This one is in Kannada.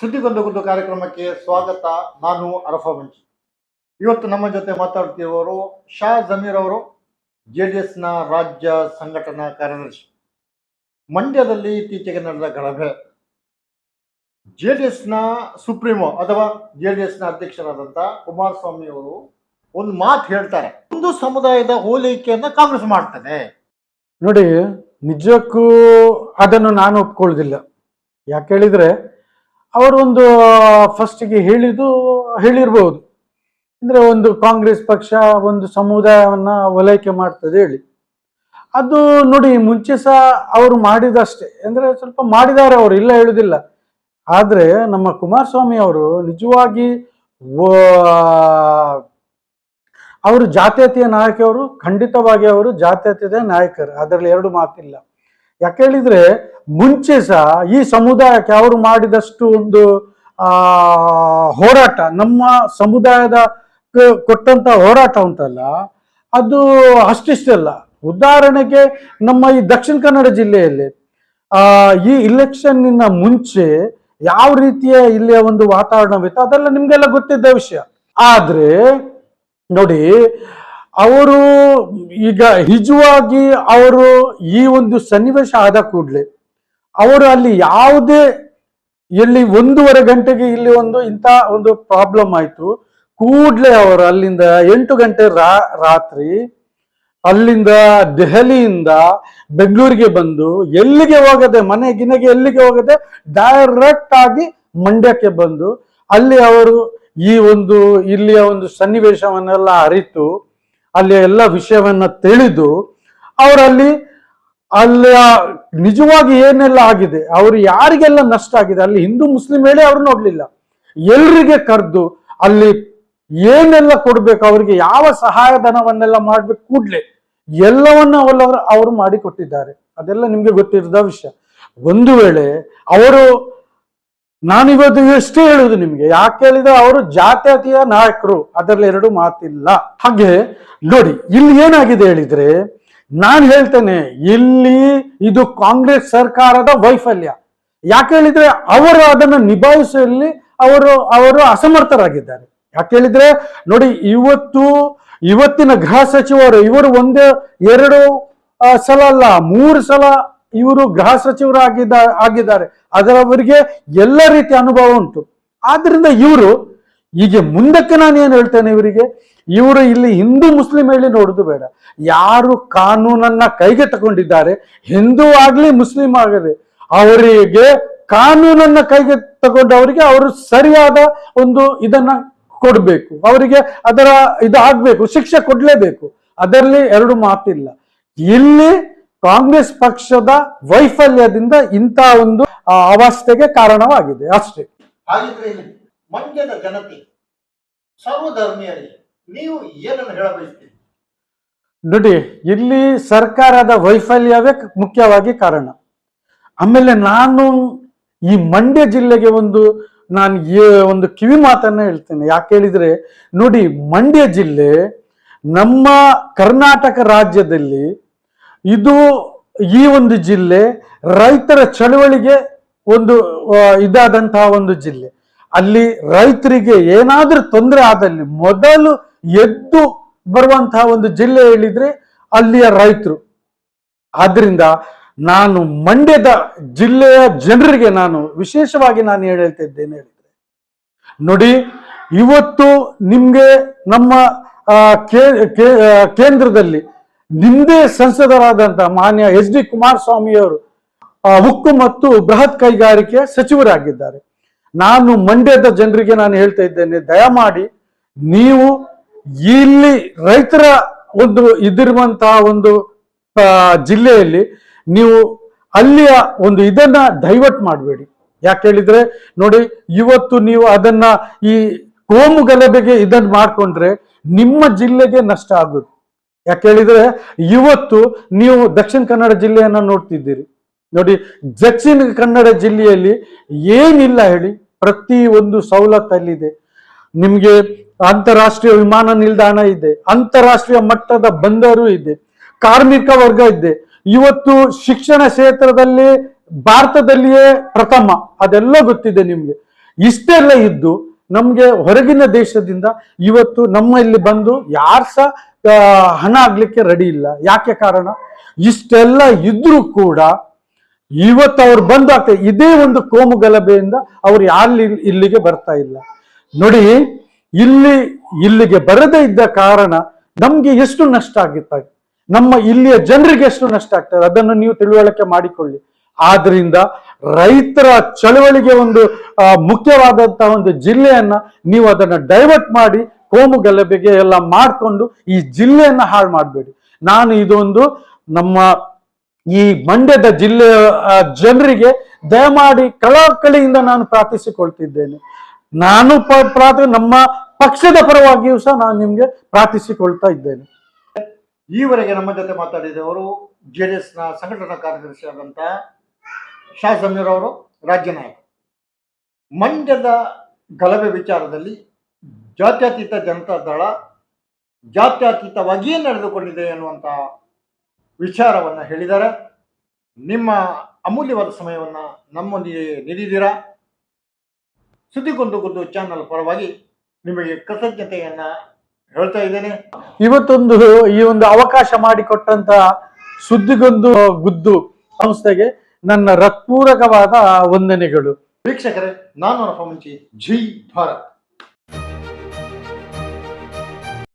ಸುದ್ದಿಗೊಂದು ಕಾರ್ಯಕ್ರಮಕ್ಕೆ ಸ್ವಾಗತ. ನಾನು ಅರಫಾ ಮಂಚಿ. ಇವತ್ತು ನಮ್ಮ ಜೊತೆ ಮಾತಾಡ್ತಿರುವವರು ಶಾ ಜಮೀರ್ ಅವರು, JDS ನ ರಾಜ್ಯ ಸಂಘಟನಾ ಕಾರ್ಯದರ್ಶಿ. ಮಂಡ್ಯದಲ್ಲಿ ಇತ್ತೀಚೆಗೆ ನಡೆದ ಗಲಭೆ, JDS ನ ಸುಪ್ರೀಮೋ ಅಥವಾ JDS ನ ಅಧ್ಯಕ್ಷರಾದಂಥ ಕುಮಾರಸ್ವಾಮಿ ಅವರು ಒಂದು ಮಾತು ಹೇಳ್ತಾರೆ, ಒಂದು ಸಮುದಾಯದ ಹೋಲಿಕೆಯನ್ನ ಕಾಂಗ್ರೆಸ್ ಮಾಡ್ತದೆ. ನೋಡಿ, ನಿಜಕ್ಕೂ ಅದನ್ನು ನಾನು ಒಪ್ಕೊಳ್ಳೋದಿಲ್ಲ. ಯಾಕೆ ಹೇಳಿದ್ರೆ, ಅವರೊಂದು ಫಸ್ಟಿಗೆ ಹೇಳಿರ್ಬೋದು, ಅಂದರೆ ಒಂದು ಕಾಂಗ್ರೆಸ್ ಪಕ್ಷ ಒಂದು ಸಮುದಾಯವನ್ನ ಓಲೈಕೆ ಮಾಡ್ತದೆ ಹೇಳಿ. ಅದು ನೋಡಿ, ಮುಂಚೆ ಸಹ ಅವರು ಮಾಡಿದಷ್ಟೇ, ಅಂದರೆ ಸ್ವಲ್ಪ ಮಾಡಿದ್ದಾರೆ ಅವರು, ಇಲ್ಲ ಹೇಳುದಿಲ್ಲ. ಆದರೆ ನಮ್ಮ ಕುಮಾರಸ್ವಾಮಿ ಅವರು ನಿಜವಾಗಿ ಅವರು ಜಾತ್ಯತೀಯ ನಾಯಕರು, ಖಂಡಿತವಾಗಿ ಅವರು ಜಾತ್ಯತೀಯ ನಾಯಕರು, ಅದರಲ್ಲಿ ಎರಡು ಮಾತಿಲ್ಲ. ಯಾಕೆ ಹೇಳಿದ್ರೆ, ಮುಂಚೆ ಸಹ ಈ ಸಮುದಾಯಕ್ಕೆ ಅವರು ಮಾಡಿದಷ್ಟು ಒಂದು ಹೋರಾಟ, ನಮ್ಮ ಸಮುದಾಯದ ಕೊಟ್ಟಂತ ಹೋರಾಟ ಉಂಟಲ್ಲ, ಅದು ಅಷ್ಟಿಷ್ಟಲ್ಲ. ಉದಾಹರಣೆಗೆ ನಮ್ಮ ಈ ದಕ್ಷಿಣ ಕನ್ನಡ ಜಿಲ್ಲೆಯಲ್ಲಿ ಈ ಇಲೆಕ್ಷನ್ನಿನ ಮುಂಚೆ ಯಾವ ರೀತಿಯ ಇಲ್ಲಿಯ ಒಂದು ವಾತಾವರಣವಿತ್ತು ಅದೆಲ್ಲ ನಿಮ್ಗೆಲ್ಲ ಗೊತ್ತಿದ್ದ ವಿಷಯ. ಆದ್ರೆ ನೋಡಿ, ಅವರು ಈಗ ನಿಜವಾಗಿ ಅವರು ಈ ಒಂದು ಸನ್ನಿವೇಶ ಆದ ಕೂಡಲೇ ಅವರು ಅಲ್ಲಿ ಯಾವುದೇ ಎಲ್ಲಿ 1:30 ಗಂಟೆಗೆ ಇಲ್ಲಿ ಇಂಥ ಒಂದು ಪ್ರಾಬ್ಲಮ್ ಆಯ್ತು, ಕೂಡ್ಲೆ ಅವರು ಅಲ್ಲಿಂದ 8 ಗಂಟೆ ರಾತ್ರಿ ಅಲ್ಲಿಂದ ದೆಹಲಿಯಿಂದ ಬೆಂಗಳೂರಿಗೆ ಬಂದು ಎಲ್ಲಿಗೆ ಹೋಗದೆ, ಮನೆಗೆ ಎಲ್ಲಿಗೆ ಹೋಗದೆ ಡೈರೆಕ್ಟ್ ಆಗಿ ಮಂಡ್ಯಕ್ಕೆ ಬಂದು ಅಲ್ಲಿ ಅವರು ಈ ಇಲ್ಲಿಯ ಒಂದು ಸನ್ನಿವೇಶವನ್ನೆಲ್ಲ ಅರಿತು ಅಲ್ಲಿಯ ಎಲ್ಲ ವಿಷಯವನ್ನ ತಿಳಿದು ಅವರಲ್ಲಿ ನಿಜವಾಗಿ ಏನೆಲ್ಲ ಆಗಿದೆ, ಅವರು ಯಾರಿಗೆಲ್ಲ ನಷ್ಟ ಆಗಿದೆ, ಅಲ್ಲಿ ಹಿಂದೂ ಮುಸ್ಲಿಂ ಹೇಳಿ ಅವ್ರು ನೋಡ್ಲಿಲ್ಲ, ಎಲ್ರಿಗೆ ಕರೆದು ಅಲ್ಲಿ ಏನೆಲ್ಲ ಕೊಡ್ಬೇಕು, ಅವ್ರಿಗೆ ಯಾವ ಸಹಾಯಧನವನ್ನೆಲ್ಲ ಮಾಡ್ಬೇಕು ಕೂಡ್ಲೆ ಎಲ್ಲವನ್ನ ಅವರು ಮಾಡಿಕೊಟ್ಟಿದ್ದಾರೆ. ಅದೆಲ್ಲ ನಿಮ್ಗೆ ಗೊತ್ತಿರದ ವಿಷಯ. ಒಂದು ವೇಳೆ ಅವರು, ನಾನಿವತ್ತು ಎಷ್ಟೇ ಹೇಳುದು ನಿಮ್ಗೆ, ಯಾಕೆ ಹೇಳಿದ್ರೆ ಅವರು ಜಾತ್ಯತೀಯ ನಾಯಕರು, ಅದರಲ್ಲಿ ಎರಡು ಮಾತಿಲ್ಲ. ಹಾಗೆ ನೋಡಿ, ಇಲ್ಲಿ ಏನಾಗಿದೆ ಹೇಳಿದ್ರೆ, ನಾನು ಹೇಳ್ತೇನೆ, ಇಲ್ಲಿ ಇದು ಕಾಂಗ್ರೆಸ್ ಸರ್ಕಾರದ ವೈಫಲ್ಯ. ಯಾಕೆ ಹೇಳಿದ್ರೆ, ಅವರು ಅದನ್ನು ನಿಭಾಯಿಸುವಲ್ಲಿ ಅವರು ಅಸಮರ್ಥರಾಗಿದ್ದಾರೆ. ಯಾಕೆ ಹೇಳಿದ್ರೆ ನೋಡಿ, ಇವತ್ತಿನ ಗೃಹ ಸಚಿವರು ಇವರು 1-2 ಸಲ ಅಲ್ಲ 3 ಸಲ ಇವರು ಗೃಹ ಸಚಿವರು ಆಗಿದ್ದಾರೆ. ಅದರವರಿಗೆ ಎಲ್ಲ ರೀತಿಯ ಅನುಭವ ಉಂಟು. ಆದ್ರಿಂದ ಇವರು ಈಗ ಮುಂದಕ್ಕೆ ನಾನು ಏನ್ ಹೇಳ್ತೇನೆ, ಇವರು ಇಲ್ಲಿ ಹಿಂದೂ ಮುಸ್ಲಿಂ ಹೇಳಿ ನೋಡುದು ಬೇಡ. ಯಾರು ಕಾನೂನನ್ನ ಕೈಗೆ ತಗೊಂಡಿದ್ದಾರೆ, ಹಿಂದೂ ಆಗ್ಲಿ ಮುಸ್ಲಿಂ ಆಗಲಿ, ಅವರಿಗೆ ಕಾನೂನನ್ನ ಕೈಗೆ ತಗೊಂಡವರಿಗೆ ಅವರು ಸರಿಯಾದ ಇದನ್ನ ಕೊಡ್ಬೇಕು, ಅವರಿಗೆ ಅದರ ಆಗ್ಬೇಕು, ಶಿಕ್ಷೆ ಕೊಡ್ಲೇಬೇಕು. ಅದರಲ್ಲಿ ಎರಡು ಮಾತಿಲ್ಲ. ಇಲ್ಲಿ ಕಾಂಗ್ರೆಸ್ ಪಕ್ಷದ ವೈಫಲ್ಯದಿಂದ ಇಂಥ ಅವಸ್ಥೆಗೆ ಕಾರಣವಾಗಿದೆ ಅಷ್ಟೇ. ಹಾಗಿದ್ರೆ ಇಲ್ಲಿ ಮಂಡ್ಯದ ಜನತೆ, ಸರ್ವಧರ್ಮೀಯರಿಗೆ ನೀವು ಏನನ್ನು ಹೇಳಬಯಸ್ತೀರಿ? ನೋಡಿ, ಇಲ್ಲಿ ಸರ್ಕಾರದ ವೈಫಲ್ಯವೇ ಮುಖ್ಯವಾಗಿ ಕಾರಣ. ಆಮೇಲೆ ನಾನು ಈ ಮಂಡ್ಯ ಜಿಲ್ಲೆಗೆ ನಾನು ಕಿವಿ ಮಾತನ್ನ ಹೇಳ್ತೇನೆ. ಯಾಕೆ ಹೇಳಿದ್ರೆ ನೋಡಿ, ಮಂಡ್ಯ ಜಿಲ್ಲೆ ನಮ್ಮ ಕರ್ನಾಟಕ ರಾಜ್ಯದಲ್ಲಿ ಈ ಜಿಲ್ಲೆ ರೈತರ ಚಳವಳಿಗೆ ಇದಾದಂತಹ ಜಿಲ್ಲೆ. ಅಲ್ಲಿ ರೈತರಿಗೆ ಏನಾದ್ರೂ ತೊಂದರೆ ಆದಲ್ಲಿ ಮೊದಲು ಎದ್ದು ಬರುವಂತಹ ಜಿಲ್ಲೆ ಹೇಳಿದ್ರೆ ಅಲ್ಲಿಯ ರೈತರು. ಆದ್ರಿಂದ ನಾನು ಮಂಡ್ಯದ ಜಿಲ್ಲೆಯ ಜನರಿಗೆ ನಾನು ವಿಶೇಷವಾಗಿ ನಾನು ಹೇಳ್ತಿದ್ದೇನೆ ಹೇಳಿದ್ರೆ, ನೋಡಿ, ಇವತ್ತು ನಿಮ್ಗೆ ನಮ್ಮ ಕೇಂದ್ರದಲ್ಲಿ ನಿಮ್ದೇ ಸಂಸದರಾದಂತಹ ಮಾನ್ಯ HD ಕುಮಾರಸ್ವಾಮಿ ಅವರು ಉಕ್ಕು ಮತ್ತು ಬೃಹತ್ ಕೈಗಾರಿಕೆ ಸಚಿವರಾಗಿದ್ದಾರೆ. ನಾನು ಮಂಡ್ಯದ ಜನರಿಗೆ ನಾನು ಹೇಳ್ತಾ ಇದ್ದೇನೆ, ದಯಮಾಡಿ ನೀವು ಇಲ್ಲಿ ರೈತರ ಇದಿರುವಂತಹ ಜಿಲ್ಲೆಯಲ್ಲಿ ನೀವು ಅಲ್ಲಿಯ ಇದನ್ನ ಡೈವರ್ಟ್ ಮಾಡಬೇಡಿ. ಯಾಕೆ ಹೇಳಿದ್ರೆ ನೋಡಿ, ಇವತ್ತು ನೀವು ಅದನ್ನ ಈ ಕೋಮು ಗಲಭೆಗೆ ಇದನ್ನ ಮಾಡ್ಕೊಂಡ್ರೆ ನಿಮ್ಮ ಜಿಲ್ಲೆಗೆ ನಷ್ಟ ಆಗುದು. ಯಾಕೆ ಹೇಳಿದ್ರೆ ಇವತ್ತು ನೀವು ದಕ್ಷಿಣ ಕನ್ನಡ ಜಿಲ್ಲೆಯನ್ನ ನೋಡ್ತಿದ್ದೀರಿ. ನೋಡಿ, ದಕ್ಷಿಣ ಕನ್ನಡ ಜಿಲ್ಲೆಯಲ್ಲಿ ಏನಿಲ್ಲ ಹೇಳಿ, ಪ್ರತಿ ಸವಲತ್ತಲ್ಲಿದೆ. ನಿಮ್ಗೆ ಅಂತಾರಾಷ್ಟ್ರೀಯ ವಿಮಾನ ನಿಲ್ದಾಣ ಇದೆ, ಅಂತಾರಾಷ್ಟ್ರೀಯ ಮಟ್ಟದ ಬಂದರು ಇದೆ, ಕಾರ್ಮಿಕ ವರ್ಗ ಇದೆ. ಇವತ್ತು ಶಿಕ್ಷಣ ಕ್ಷೇತ್ರದಲ್ಲಿ ಭಾರತದಲ್ಲಿಯೇ ಪ್ರಥಮ, ಅದೆಲ್ಲ ಗೊತ್ತಿದೆ ನಿಮ್ಗೆ. ಇಷ್ಟೆಲ್ಲ ಇದ್ದು ನಮ್ಗೆ ಹೊರಗಿನ ದೇಶದಿಂದ ಇವತ್ತು ನಮ್ಮ ಇಲ್ಲಿ ಬಂದು ಯಾರು ಸಹ ಹಣ ಆಗ್ಲಿಕ್ಕೆ ರೆಡಿ ಇಲ್ಲ. ಯಾಕೆ ಕಾರಣ? ಇಷ್ಟೆಲ್ಲ ಇದ್ರೂ ಕೂಡ ಇವತ್ತು ಅವ್ರು ಬಂದು ಆಗ್ತದೆ ಇದೇ ಒಂದು ಕೋಮು ಗಲಭೆಯಿಂದ ಅವ್ರು ಯಾರು ಇಲ್ಲಿಗೆ ಬರ್ತಾ ಇಲ್ಲ. ನೋಡಿ, ಇಲ್ಲಿಗೆ ಬರದೇ ಇದ್ದ ಕಾರಣ ನಮ್ಗೆ ಎಷ್ಟು ನಷ್ಟ ಆಗಿತ್ತು, ನಮ್ಮ ಇಲ್ಲಿಯ ಜನರಿಗೆ ಎಷ್ಟು ನಷ್ಟ ಆಗ್ತದೆ, ಅದನ್ನು ನೀವು ತಿಳುವಳಿಕೆ ಮಾಡಿಕೊಳ್ಳಿ. ಆದ್ರಿಂದ ರೈತರ ಚಳವಳಿಗೆ ಒಂದು ಮುಖ್ಯವಾದಂತಹ ಒಂದು ಜಿಲ್ಲೆಯನ್ನ ನೀವು ಅದನ್ನ ಡೈವರ್ಟ್ ಮಾಡಿ ಕೋಮು ಗಲಭೆಗೆ ಎಲ್ಲ ಮಾಡಿಕೊಂಡು ಈ ಜಿಲ್ಲೆಯನ್ನ ಹಾಳು ಮಾಡಬೇಡಿ. ನಾನು ಇದೊಂದು ನಮ್ಮ ಈ ಮಂಡ್ಯದ ಜಿಲ್ಲೆಯ ಜನರಿಗೆ ದಯಮಾಡಿ ಕಳಕಳಿಯಿಂದ ನಾನು ಪ್ರಾರ್ಥಿಸಿಕೊಳ್ತಿದ್ದೇನೆ. ನಾನು ನಮ್ಮ ಪಕ್ಷದ ಪರವಾಗಿಯೂ ಸಹ ನಾನು ನಿಮ್ಗೆ ಪ್ರಾರ್ಥಿಸಿಕೊಳ್ತಾ ಇದ್ದೇನೆ. ಈವರೆಗೆ ನಮ್ಮ ಜೊತೆ ಮಾತಾಡಿದವರು JDS ನ ಸಂಘಟನಾ ಕಾರ್ಯದರ್ಶಿಯಾದಂಥ ಶಾ ಜಮೀರ್ ಅವರು, ರಾಜ್ಯ ನಾಯಕ. ಮಂಡ್ಯದ ಗಲಭೆ ವಿಚಾರದಲ್ಲಿ ಜಾತ್ಯತೀತ ಜನತಾ ದಳ ಜಾತ್ಯತೀತವಾಗಿಯೇ ನಡೆದುಕೊಂಡಿದೆ ಎನ್ನುವಂಥ ವಿಚಾರವನ್ನು ಹೇಳಿದ್ದಾರೆ. ನಿಮ್ಮ ಅಮೂಲ್ಯವಾದ ಸಮಯವನ್ನು ನಮ್ಮೊಂದಿಗೆ ನೀಡಿದ್ದೀರಾ. ಸುದ್ದಿಗೊಂದು ಚಾನಲ್ ಪರವಾಗಿ ನಿಮಗೆ ಕೃತಜ್ಞತೆಯನ್ನ ಹೇಳ್ತಾ ಇದ್ದೇನೆ. ಇವತ್ತೊಂದು ಈ ಒಂದು ಅವಕಾಶ ಮಾಡಿಕೊಟ್ಟಂತ ಸುದ್ದಿಗೊಂದು ಗುದ್ದು ಸಂಸ್ಥೆಗೆ ನನ್ನ ಹೃತ್ಪೂರ್ವಕವಾದ ವಂದನೆಗಳು. ವೀಕ್ಷಕರೇ, ನಾನು ಅರಫ ಮುಂಚಿ, ಜೈ ಭಾರತ್.